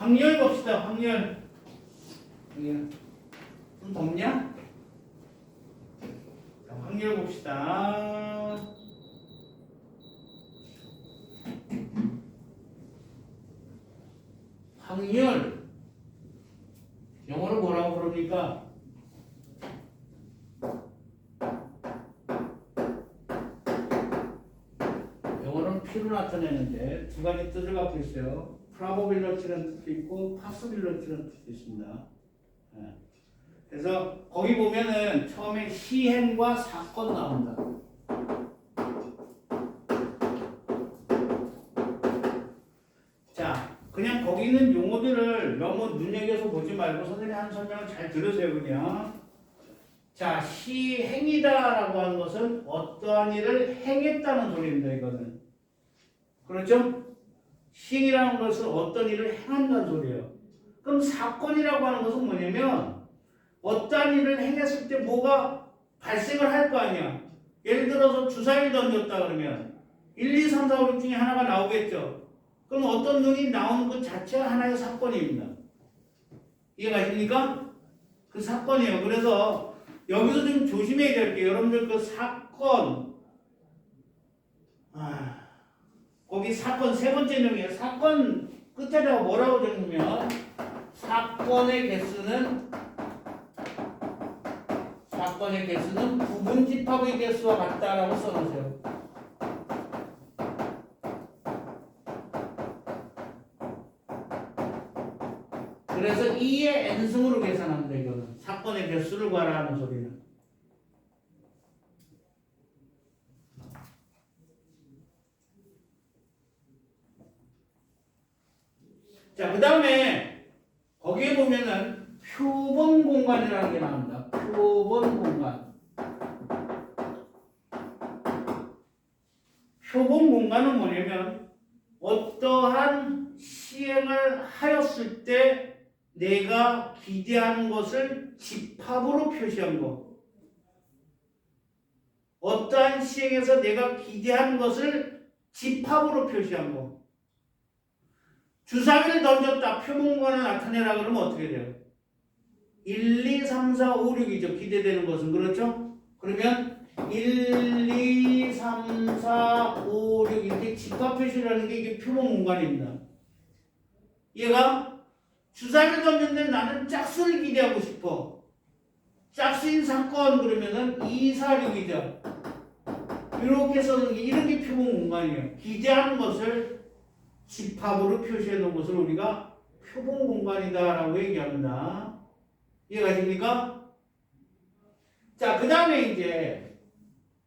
확률 봅시다. 확률. 좀 덥냐? 자, 확률 봅시다. 확률. 영어로 뭐라고 부릅니까? 영어로는 P로 나타내는데 두 가지 뜻을 갖고 있어요. probability라는 뜻도 있고 possibility라는 뜻도 있습니다. 그래서 거기 보면은 처음에 시행과 사건 나온다. 자, 그냥 거기 있는 용어들을 너무 눈여겨서 보지 말고 선생님이 하는 설명을 잘 들으세요. 그냥. 자, 시행이다라고 하는 것은 어떠한 일을 행했다는 소리입니다. 이거는. 그렇죠? 시행이라는 것은 어떤 일을 행한다는 소리예요. 그럼 사건이라고 하는 것은 뭐냐면 어떠한 일을 행했을 때 뭐가 발생을 할 거 아니야. 예를 들어서 주사위를 던졌다 그러면 1, 2, 3, 4, 5, 6 중에 하나가 나오겠죠. 그럼 어떤 눈이 나오는 것 자체가 하나의 사건입니다. 이해가 되십니까? 그 사건이에요. 그래서 여기서 좀 조심해야 될 게 여러분들 그 사건 거기 사건 세 번째 명이에요. 사건 끝에다가 뭐라고 적으면 사건의 개수는 부분집합의 개수와 같다라고 써놓으세요. 그래서 2의 n승으로 계산합니다. 이거는 사건의 개수를 구하라는 소리는. 자, 그 다음에 거기에 보면은 표본 공간이라는 게 나옵니다. 표본 공간. 표본 공간은 뭐냐면 어떠한 시행을 하였을 때 내가 기대하는 것을 집합으로 표시한 거. 어떠한 시행에서 내가 기대하는 것을 집합으로 표시한 거. 주사위를 던졌다. 표본공간을 나타내라 그러면 어떻게 돼요? 1, 2, 3, 4, 5, 6이죠. 기대되는 것은. 그렇죠? 그러면 1, 2, 3, 4, 5, 6 이렇게 집합 표시라는 게 이게 표본공간입니다. 얘가 주사위를 던졌는데 나는 짝수를 기대하고 싶어. 짝수인 사건 그러면은 2, 4, 6이죠. 이렇게 써는 게 이런 게 표본공간이에요. 기대하는 것을 집합으로 표시해 놓은 것을 우리가 표본 공간이다라고 얘기합니다. 이해가 됩니까? 자, 그 다음에 이제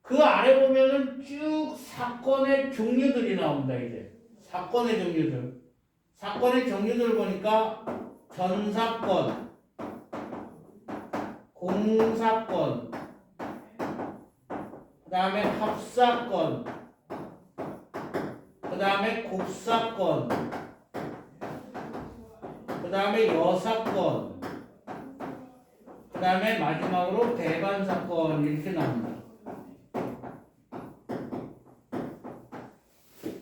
그 아래 보면은 쭉 사건의 종류들이 나옵니다. 이제 사건의 종류들. 사건의 종류들 보니까 전사건, 공사건, 그 다음에 합사건, 그 다음에 곱사건, 그 다음에 여사건, 그 다음에 마지막으로 배반사건 이렇게 나옵니다.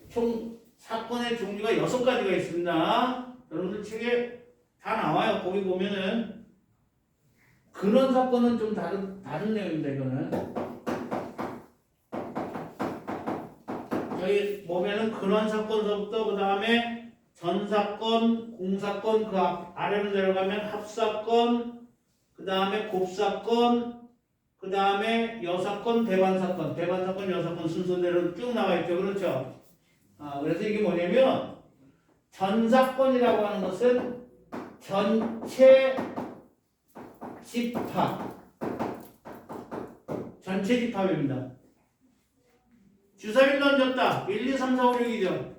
총 사건의 종류가 6가지가 있습니다. 여러분들 책에 다 나와요. 거기 보면은 그런 사건은 좀 다른 내용입니다. 이거는 여기 보면은 근원 사건서부터 그 다음에 전사건, 공사건, 그 아래로 내려가면 합사건, 그 다음에 곱사건, 그 다음에 여사건, 배반사건, 여사건 순서대로 쭉 나와 있죠. 그렇죠? 그래서 이게 뭐냐면 전사건이라고 하는 것은 전체 집합입니다. 주사위를 던졌다. 1, 2, 3, 4, 5, 6이죠.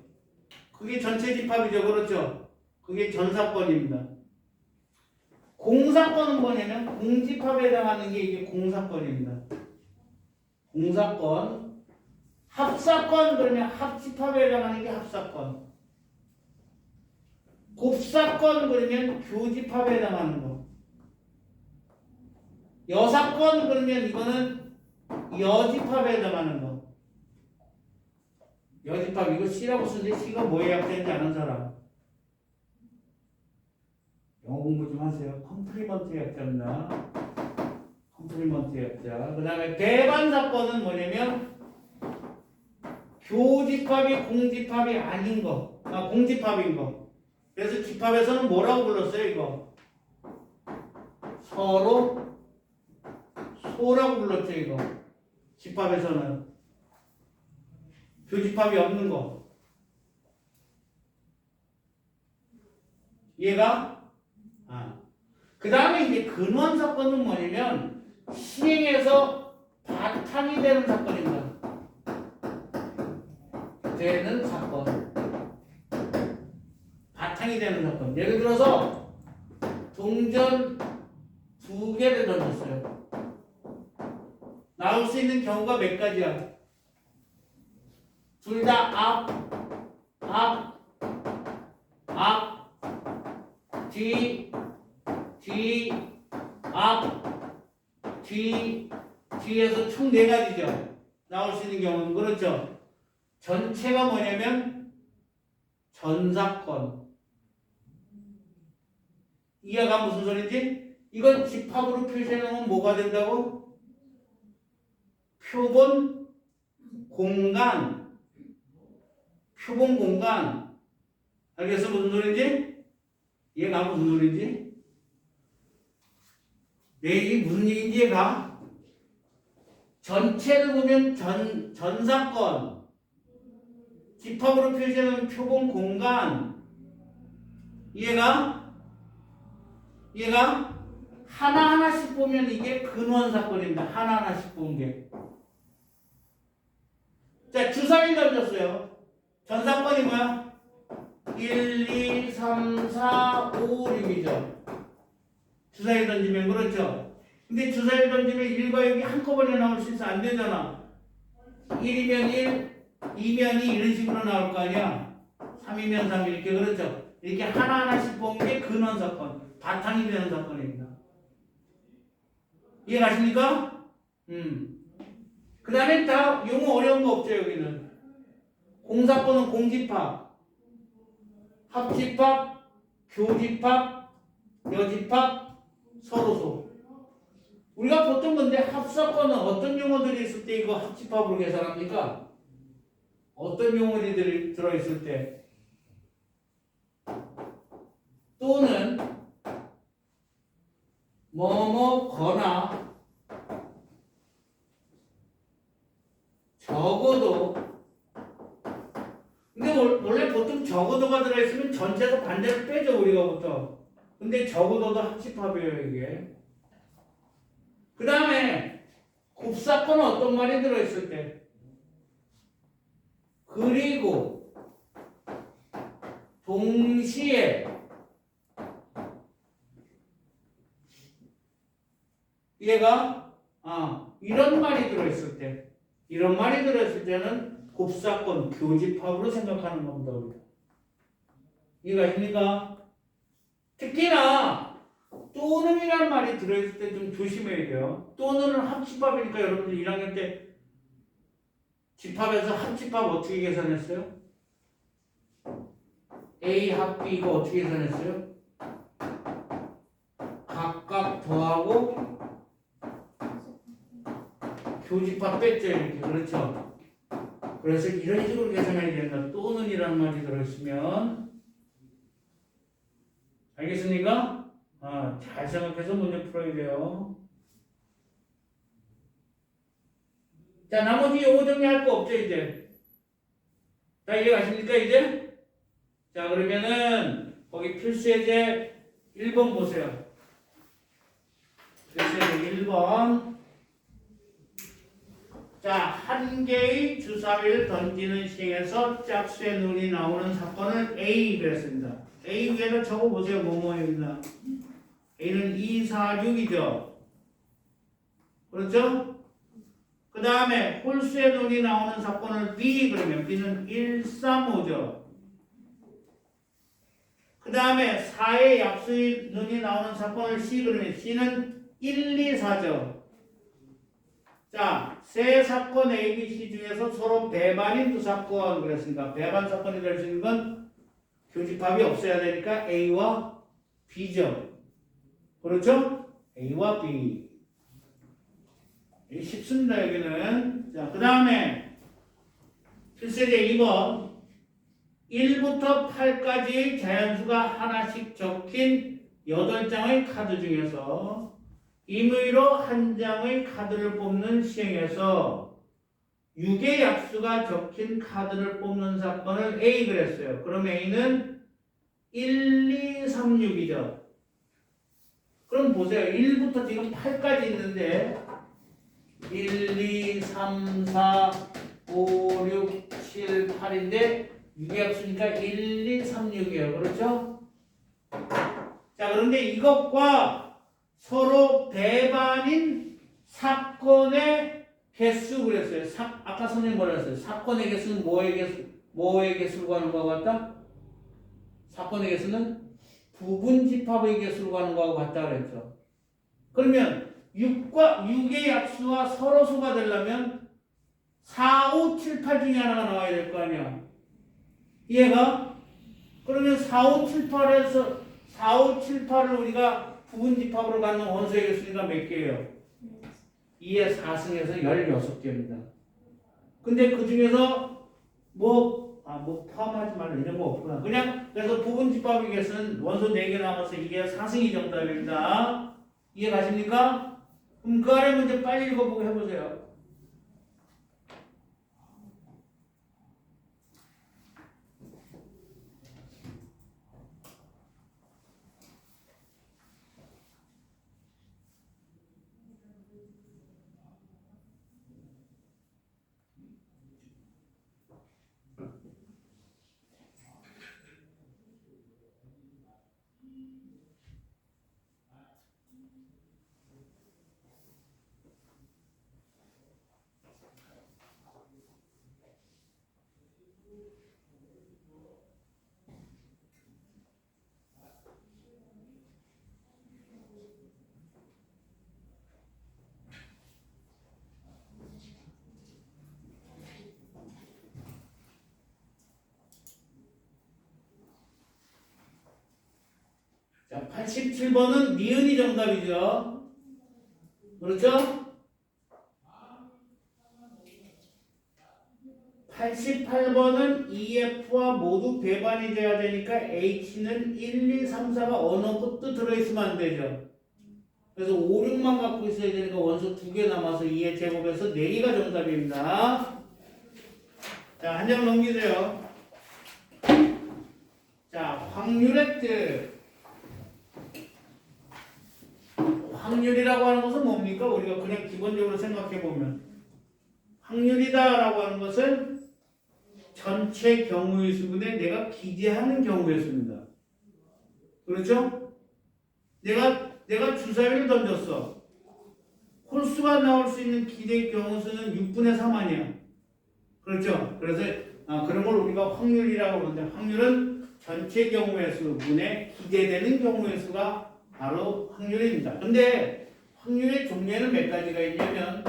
그게 전체 집합이죠. 그렇죠? 그게 전사건입니다. 공사건은 뭐냐면 공집합에 해당하는 게 이게 공사건입니다. 공사건. 합사건 그러면 합집합에 해당하는 게 합사건. 곱사건 그러면 교집합에 해당하는 거. 여사건 그러면 이거는 여집합에 해당하는 거. 여집합 이거 C라고 쓰는데 C가 뭐에 약자인지 아는 사람? 영어 공부 좀 하세요. 컴플리먼트 약자입니다. 컴플리먼트 약자. 그 다음에 배반 사건은 뭐냐면 교집합이 공집합이 아닌 거. 공집합인 거. 그래서 집합에서는 뭐라고 불렀어요, 이거? 서로 소라고 불렀죠, 이거. 집합에서는. 교집합이 없는 거. 얘가? 그 다음에 이제 근원 사건은 뭐냐면 시행에서 바탕이 되는 사건입니다. 되는 사건. 바탕이 되는 사건. 예를 들어서 동전 2개를 던졌어요. 나올 수 있는 경우가 몇 가지야? 둘 다 앞, 뒤, 앞, 뒤에서 총 4가지죠. 나올 수 있는 경우는. 그렇죠. 전체가 뭐냐면 전사건. 이해가 무슨 소리인지? 이건 집합으로 표시해놓으면 뭐가 된다고? 표본 공간. 표본 공간. 알겠어? 무슨 소리인지? 얘가 무슨 소리인지? 내 얘기 무슨 얘기인지 얘가? 전체를 보면 전사건. 집합으로 표시하는 표본 공간. 얘가 하나하나씩 보면 이게 근원 사건입니다. 하나하나씩 보는 게. 자, 주사위 던졌어요. 전사건이 뭐야? 1, 2, 3, 4, 5, 6이죠. 주사위 던지면 그렇죠. 근데 주사위 던지면 1과 6이 한꺼번에 나올 수 있어? 안 되잖아. 1이면 1, 2면 2 이런 식으로 나올 거 아니야. 3이면 3 이렇게. 그렇죠. 이렇게 하나하나씩 보는 게 근원 사건, 바탕이 되는 사건입니다. 이해가십니까? 그 다음에 다 용어 어려운 거 없죠. 여기는 공사건은 공집합, 합집합, 교집합, 여집합, 서로소. 우리가 보통 근데 합사건은 어떤 용어들이 있을 때 이거 합집합으로 계산합니까? 어떤 용어들이 들어있을 때? 또는 뭐뭐거나 적어도. 근데 원래 보통 적어도가 들어있으면 전체에서 반대로 빼죠, 우리가 보통. 근데 적어도도 합집합이에요, 이게. 그 다음에 곱사건은 어떤 말이 들어있을 때? 그리고 동시에 얘가 이런 말이 들어있을 때, 이런 말이 들어있을 때는 곱사건, 교집합으로 생각하는 겁니다, 우리가. 이해가 됩니까? 특히나 또는이라는 말이 들어있을 때 좀 조심해야 돼요. 또는은 합집합이니까 여러분들 1학년 때 집합에서 합집합 어떻게 계산했어요? A 합 B 이거 어떻게 계산했어요? 각각 더하고 교집합 뺐죠, 이렇게. 그렇죠. 그래서 이런 식으로 계산해야 된다. 또는이라는 말이 들어있으면. 알겠습니까? 잘 생각해서 문제 풀어야 돼요. 자, 나머지 요거 정리할 거 없죠, 이제? 자, 이해가십니까, 이제? 자, 그러면은 거기 필수예제 1번 보세요. 필수예제 1번. 자, 한 개의 주사위를 던지는 시행에서 짝수의 눈이 나오는 사건을 A 그랬습니다. A 위에다 적어보세요. 뭐뭐입니다. A는 2, 4, 6이죠. 그렇죠? 그 다음에 홀수의 눈이 나오는 사건을 B 그러면 B는 1, 3, 5죠. 그 다음에 4의 약수의 눈이 나오는 사건을 C 그러면 C는 1, 2, 4죠. 자, 세 사건 A, B, C 중에서 서로 배반인 두 사건 그랬습니다. 배반 사건이 될 수 있는 건 교집합이 없어야 되니까 A와 B죠. 그렇죠? A와 B. 쉽습니다, 여기는. 자, 그 다음에 1세제 2번. 1부터 8까지 자연수가 하나씩 적힌 8장의 카드 중에서 임의로 한 장의 카드를 뽑는 시행에서 6의 약수가 적힌 카드를 뽑는 사건을 A 그랬어요. 그럼 A는 1, 2, 3, 6이죠. 그럼 보세요. 1부터 지금 8까지 있는데 1, 2, 3, 4, 5, 6, 7, 8인데 6의 약수니까 1, 2, 3, 6이에요. 그렇죠? 자, 그런데 이것과 서로 배반인 사건의 개수 그랬어요. 아까 선생님 뭐라 했어요? 사건의 개수는 뭐의 개수로 가는 거하고 같다? 사건의 개수는 부분 집합의 개수로 가는 거하고 같다 그랬죠. 그러면 6의 약수와 서로수가 되려면 4, 5, 7, 8 중에 하나가 나와야 될 거 아니야. 이해가? 그러면 4, 5, 7, 8에서 4, 5, 7, 8을 우리가 부분 집합으로 갖는 원소의 개수니까 몇 개예요? 2의 4승에서 16개입니다. 근데 그 중에서 뭐 포함하지 말라 이런 거 없구나. 그냥 그래서 부분 집합의 개수는 원소 4개 남아서 이게 4승이 정답입니다. 이해 가십니까? 그럼 그 아래 문제 빨리 읽어보고 해보세요. 자, 87번은 니은이 정답이죠. 그렇죠? 88번은 EF와 모두 배반이 돼야 되니까 H는 1, 2, 3, 4가 어느 것도 들어있으면 안 되죠. 그래서 5, 6만 갖고 있어야 되니까 원소 2개 남아서 2의 제곱에서 4개가 정답입니다. 자, 한 장 넘기세요. 자, 확률의 뜻. 확률이라고 하는 것은 뭡니까? 우리가 그냥 기본적으로 생각해 보면 확률이다라고 하는 것은 전체 경우의 수분에 내가 기재하는 경우의 수입니다. 그렇죠? 내가 주사위를 던졌어. 홀수가 나올 수 있는 기대 경우 수는 6분의 3 아니야. 그렇죠? 그래서 그런 걸 우리가 확률이라고 그러는데 확률은 전체 경우의 수분에 기재되는 경우의 수가 바로 확률입니다. 근데 확률의 종류에는 몇 가지가 있냐면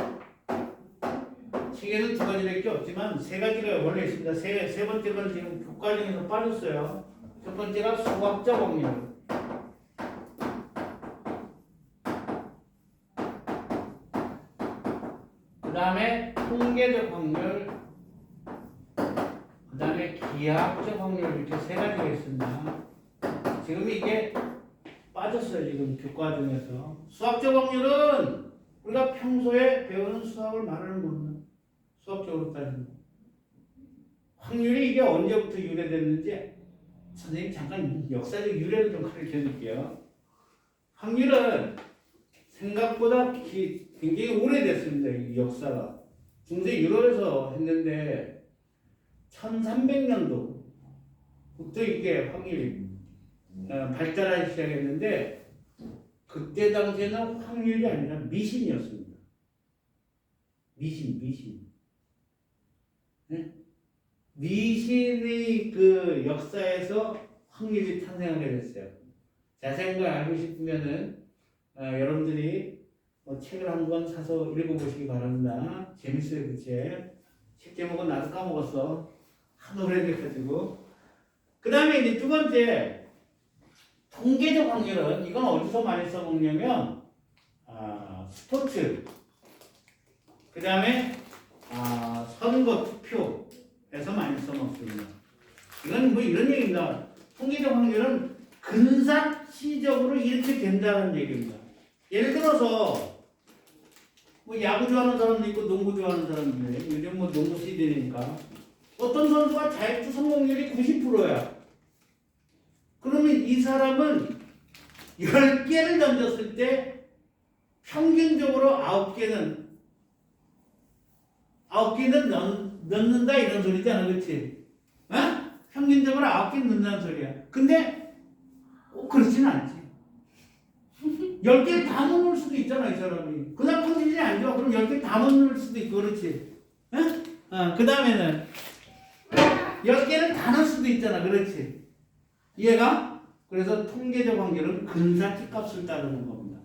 책에는 2가지밖에 없지만 3가지가 원래 있습니다. 세 번째는 지금 교과 중에서 빠졌어요. 첫 번째가 수학적 확률. 그 다음에 통계적 확률. 그 다음에 기하학적 확률. 이렇게 3가지가 있습니다. 지금 이게 빠졌어요. 지금 교과 중에서. 수학적 확률은 우리가 평소에 배우는 수학을 말하는 겁니다. 수학적으로 따지면. 확률이 이게 언제부터 유래됐는지 선생님 잠깐 역사적 유래를 좀 가르쳐 드릴게요. 확률은 생각보다 굉장히 오래됐습니다. 이 역사가. 중세 유럽에서 했는데 1300년도부터 이게 확률이 발달하기 시작했는데 그때 당시에는 확률이 아니라 미신이었습니다. 미신. 네? 미신의 그 역사에서 확률이 탄생하게 됐어요. 자세한 걸 알고 싶으면은 여러분들이 책을 한권 사서 읽어보시기 바랍니다. 재밌어요, 그 책. 책 제목은 나도 까먹었어. 하도 오래돼가지고. 그 다음에 이제 두 번째 통계적 확률은 이건 어디서 많이 써먹냐면 스포츠 그 다음에 선거 투표에서 많이 써먹습니다. 이건 뭐 이런 얘기입니다. 통계적 확률은 근사치적으로 이렇게 된다는 얘기입니다. 예를 들어서 뭐 야구 좋아하는 사람도 있고 농구 좋아하는 사람도 있고 요즘 뭐 농구 시즌이니까 어떤 선수가 자유투 성공률이 90%야. 그러면 이 사람은 10개를 던졌을 때 평균적으로 9개는 넣는다 이런 소리잖아. 그렇지? 어? 평균적으로 9개 넣는다는 소리야. 근데 그렇지는 않지. 10개를 다 못 넣을 수도 있잖아 이 사람이. 그다음 컨디션이 안 좋아. 그럼 10개 다 못 넣을 수도 있고 그렇지. 그 다음에는 10개를 다 넣을 수도 있잖아. 그렇지. 이해가? 그래서 통계적 확률은 근사치 값을 따르는 겁니다.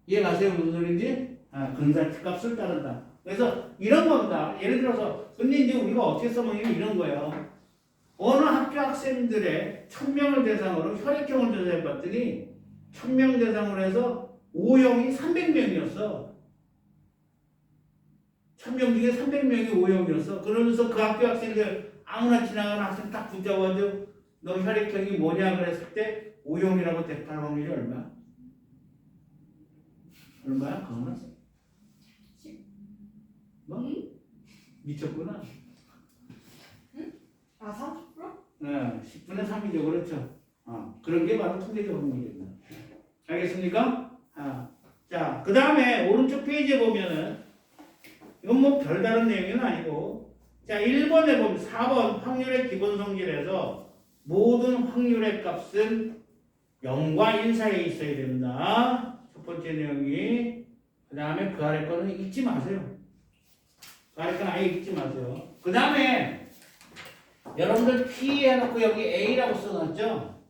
이해가세요? 무슨 소리인지? 근사치 값을 따른다. 그래서 이런 겁니다. 예를 들어서 근데 이제 우리가 어떻게 써먹냐면 이런 거예요. 어느 학교 학생들의 1000명을 대상으로 혈액형을 조사해봤더니 1000명 대상으로 해서 O형이 300명이었어. 1000명 중에 300명이 O형이었어. 그러면서 그 학교 학생들 아무나 지나가는 학생 딱 붙잡아가지고 너 혈액형이 뭐냐 그랬을 때 O형이라고 대답할 확률이 얼마야? 얼마야? 그거는? 뭐? 미쳤구나. 응? 30%? 네, 10분의 3이죠. 그렇죠. 그런 게 바로 통계적 확률입니다. 알겠습니까? 자, 그 다음에 오른쪽 페이지에 보면은 이건 뭐 별다른 내용은 아니고 자, 1번에 보면 4번 확률의 기본 성질에서 모든 확률의 값은 0과 1 사이에 있어야 됩니다. 첫 번째 내용이. 그 다음에 그 아래 거는 읽지 마세요. 그 아래 거는 아예 읽지 마세요. 그 다음에 여러분들 P 해놓고 여기 A라고 써놨죠?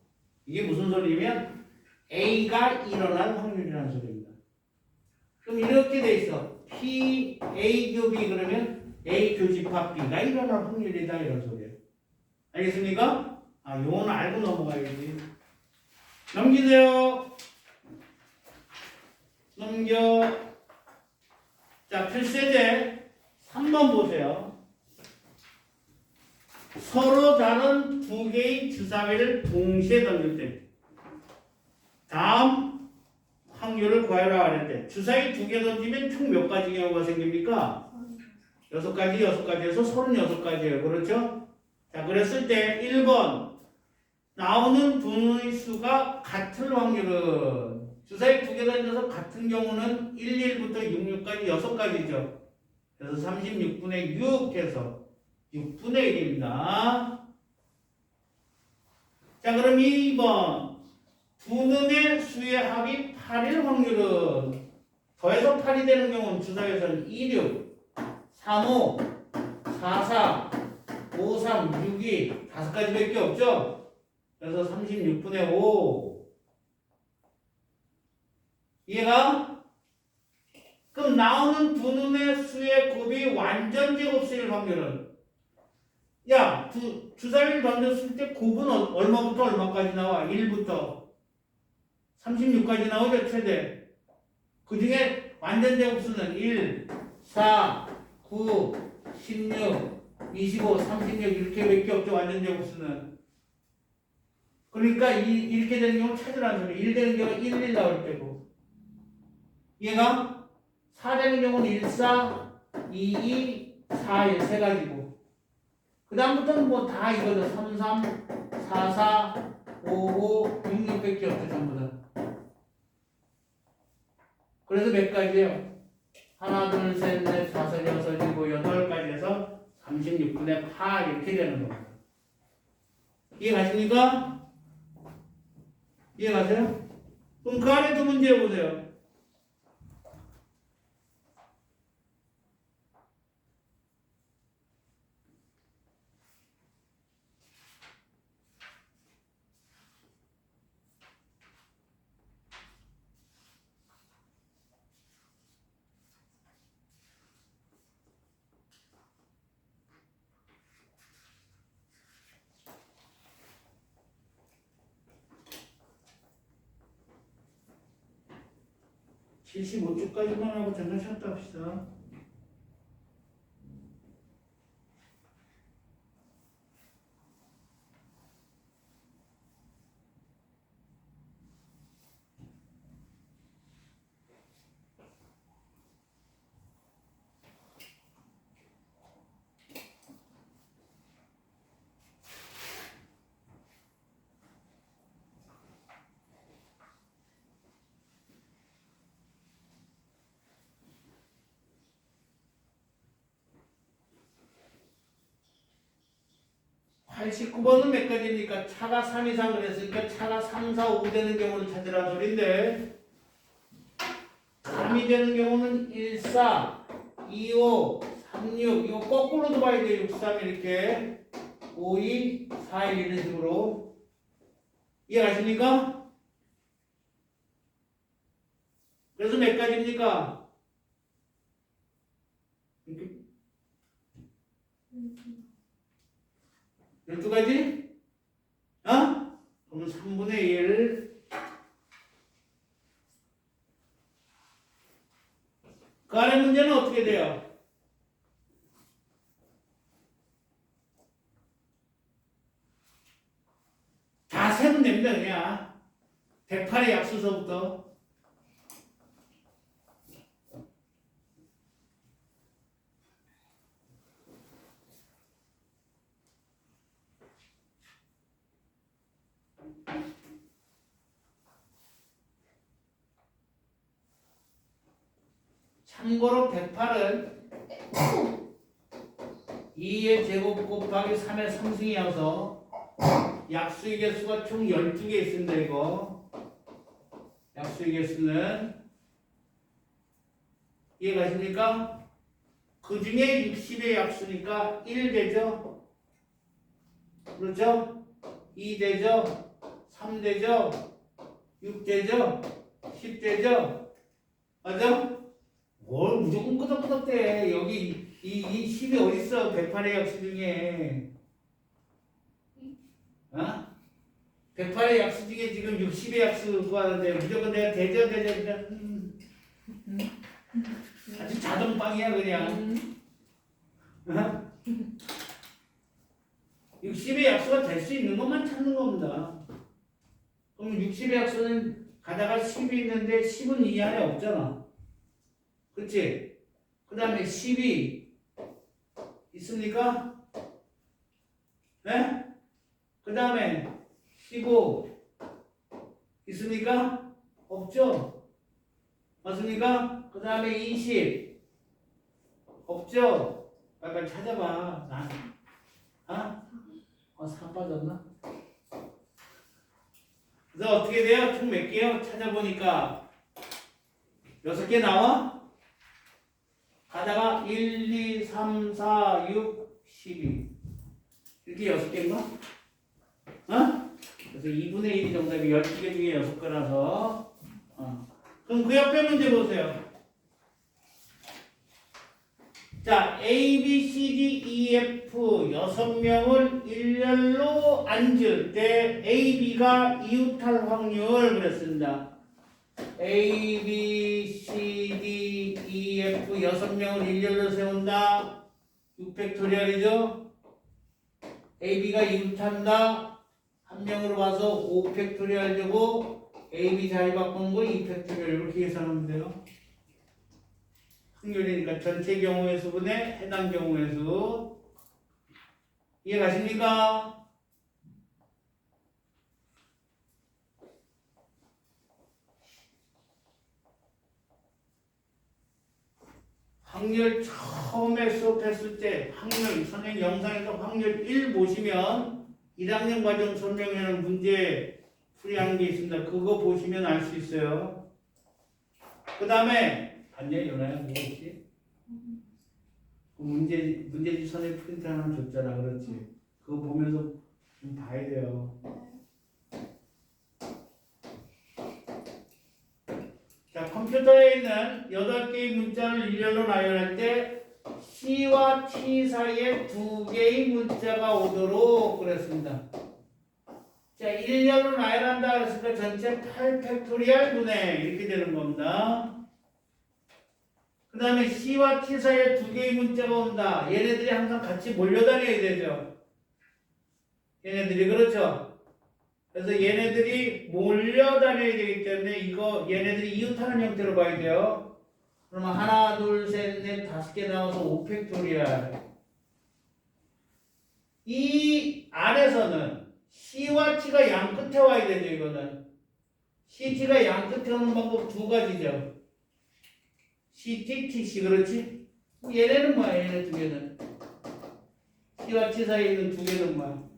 이게 무슨 소리냐면 A가 일어날 확률이라는 소리입니다. 그럼 이렇게 돼 있어. P, A 교비 그러면 A 교집합 B가 일어날 확률이다 이런 소리예요. 알겠습니까? 요거는 알고 넘어가야지. 넘기세요. 넘겨. 자, 필세제 3번 보세요. 서로 다른 두 개의 주사위를 동시에 던질 때 다음 확률을 구하라 하는데 주사위 2개 던지면 총 몇 가지 경우가 생깁니까? 6가지에서 36가지예요. 그렇죠? 자, 그랬을 때 1번 나오는 분의 수가 같은 확률은 주사위 2개 던져서 같은 경우는 11부터 66까지 6가지죠. 그래서 36분의 6 해서 6분의 1입니다. 자, 그럼 2번 두 놈의 수의 합이 8일 확률은 더해서 8이 되는 경우는 주사위에서는 26, 35, 44, 53, 62 5가지밖에 없죠? 그래서 36분의 5 이해가? 그럼 나오는 두 놈의 수의 곱이 완전 제곱수일 확률은 야, 주사위를 던졌을 때 곱은 얼마부터 얼마까지 나와? 1부터 36까지 나오죠, 최대. 그 중에 완전 제곱수는 1, 4, 9, 16, 25, 36 이렇게밖에 없죠, 완전 제곱수는. 그러니까 이렇게 되는 경우 찾으라는 소리. 1 되는 경우는 1, 1 나올 때고. 얘가 4 되는 경우는 1, 4, 2, 2, 4, 1 세 가지고. 그 다음부터는 뭐 다 이거죠. 3, 3, 4, 4, 5, 5, 6, 6밖에 없죠. 전부 다. 그래서 몇 가지예요? 하나, 둘, 셋, 넷, 다섯, 여섯, 일곱, 여덟 가지에서 36분의 8 이렇게 되는 겁니다. 이해가십니까? 이해가세요? 그럼 그 아래 두 문제 보세요. 75주까지만 하고 잠깐 쉬었다 합시다. 한 89번은 몇 가지입니까? 차가 3 이상 그랬으니까 차가 3, 4, 5 되는 경우를 찾으라 소린데 3이 되는 경우는 1, 4, 2, 5, 3, 6 이거 거꾸로도 봐야 돼요. 6, 3 이렇게 5, 2, 4, 1 이런 식으로 이해가십니까? 그래서 몇 가지입니까? 이렇게 12가지? 어? 그러면 3분의 1 그 아래 문제는 어떻게 돼요? 다 세면 됩니다 그냥 108의 약수서부터 참고로 108은 2의 제곱 곱하기 3의 3승이어서 약수의 개수가 총 12개 있습니다. 이거 약수의 개수는 이해가십니까? 그 중에 60의 약수니까 1 되죠? 그렇죠? 2 되죠? 3 되죠? 6 되죠? 10 되죠? 맞아? 뭘 무조건 끄덕끄덕대. 여기 이 10이 어딨어? 108의 약수 중에. 어? 108의 약수 중에 지금 60의 약수 구하는데 무조건 내가 대죠 그냥 아주 자동빵이야 그냥. 어? 60의 약수가 될 수 있는 것만 찾는 겁니다. 그럼 60의 약수는 가다가 10이 있는데 10은 이 안에 없잖아. 그치? 그 다음에 10이 있습니까? 네? 그 다음에 15 있습니까? 없죠? 맞습니까? 그 다음에 20 없죠? 빨리 찾아봐. 어? 3 빠졌나? 그래서 어떻게 돼요? 총 몇 개요? 찾아보니까 6개 나와? 가다가 1, 2, 3, 4, 6, 12 이렇게 6개인가? 어? 그래서 2분의 1이 정답이 12개 중에 6개라서 그럼 그 옆에 문제 보세요. 자, A, B, C, D, E, F 6명을 일렬로 앉을 때 A, B가 이웃할 확률 그랬습니다. A, B, C, D, E, F 6명을 일렬로 세운다. 6팩토리얼이죠. A, B가 이웃한다. 한 명으로 봐서 5팩토리얼 되고 A, B 자리 바꾸는 거 2팩토리얼 이렇게 계산하면 돼요. 확률이니까 전체 경우의 수분에 해당 경우의 수. 이해가십니까? 확률 처음에 수업했을 때 확률 선생님 영상에서 확률 1 보시면 1학년 과정 설명에는 문제 풀이하는 게 있습니다. 그거 보시면 알 수 있어요. 그 다음에 봤냐 연아야 뭐 혹시? 그 문제지 선생님 프린트 하나 줬잖아. 그렇지? 그거 보면서 좀 봐야 돼요. 자, 컴퓨터에 있는 8개의 문자를 일렬로 나열할 때 C와 T 사이에 2개의 문자가 오도록 그랬습니다. 자, 일렬로 나열한다 그랬으니까 전체 8팩토리얼 분의 이렇게 되는 겁니다. 그 다음에 C와 T 사이에 두 개의 문자가 온다. 얘네들이 항상 같이 몰려다녀야 되죠. 얘네들이 그렇죠. 그래서 얘네들이 몰려다녀야 되기 때문에 이거 얘네들이 이웃하는 형태로 봐야 돼요. 그러면 하나, 둘, 셋, 넷, 다섯 개 나와서 5팩토리얼. 이 안에서는 C와 T가 양 끝에 와야 되죠. 이거는 C, T가 양 끝에 오는 방법 두 가지죠. C, T, T, C 그렇지? 얘네는 뭐야? 얘네 두 개는 C와 T 사이에 있는 두 개는 뭐야?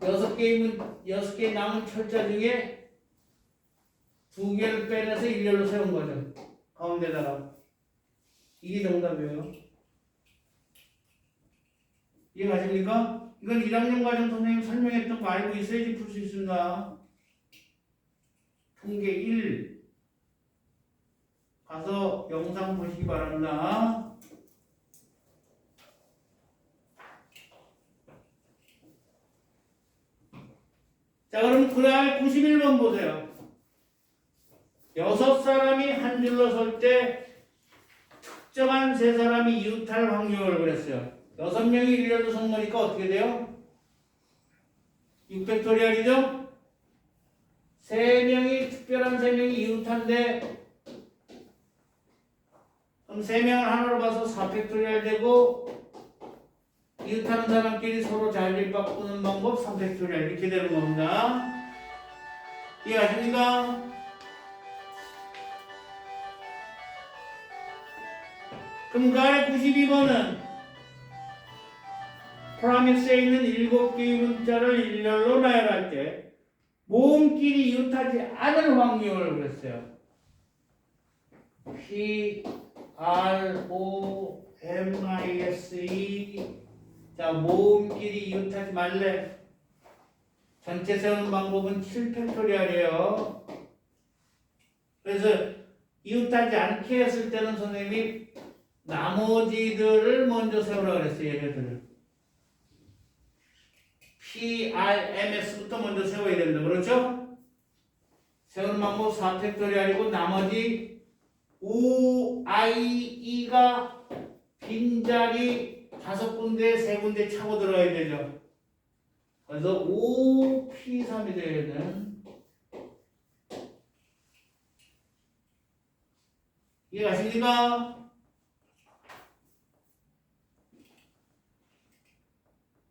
여섯 개의 남은 철자 중에 두 개를 빼내서 일렬로 세운 거죠. 가운데다가. 이게 정답이에요. 이해가십니까? 이건 1학년 과정 선생님 설명했던 거 알고 있어야지 풀 수 있습니다. 통계 1 가서 영상 보시기 바랍니다. 자, 그럼 그다음에 91번 보세요. 6사람이 한 줄로 설 때 특정한 3사람이 이웃할 확률을 그랬어요. 6명이 일렬로 선 거니까 어떻게 돼요? 6팩토리얼이죠? 3명이 특별한 3명이 이웃한데 그럼 3명을 하나로 봐서 4팩토리얼 되고 이웃하는 사람끼리 서로 자리를 바꾸는 방법 3팩토리얼 이렇게 되는 겁니다. 이해하십니까? 그럼 그 아래 92번은 프라미스에 있는 7개의 문자를 일렬로 나열할 때 모음끼리 이웃하지 않을 확률을 그랬어요. P, R, O, M, I, S, E 자, 모음끼리 이웃하지 말래. 전체 세우는 방법은 7팩토리얼이에요. 그래서 이웃하지 않게 했을 때는 선생님이 나머지들을 먼저 세우라 그랬어요. 얘네들을. P, R, M, S부터 먼저 세워야 된다. 그렇죠? 세우는 방법 4팩토리얼이고 나머지 O, I, E가 빈자리 5군데, 3군데 차고 들어가야 되죠. 그래서 O, P, 3이 되는 이해가십니까?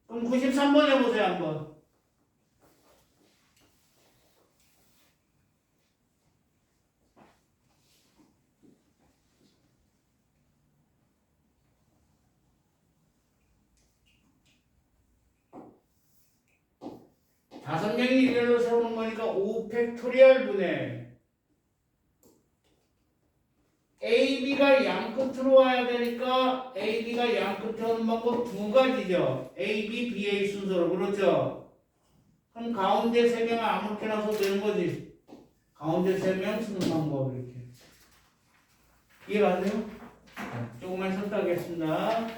그럼 93번 해보세요, 한번. 다섯 명이 일렬로 세우는 거니까 5팩토리얼 분의 AB가 양 끝으로 와야 되니까 AB가 양 끝에 오는 방법 두 가지죠. AB, BA 순서로. 그렇죠? 그럼 가운데 3명을 아무렇게나 써도 되는 거지. 가운데 3명 쓰는 방법 이렇게. 이해가 안 돼요? 조금만 쉬었다 하겠습니다.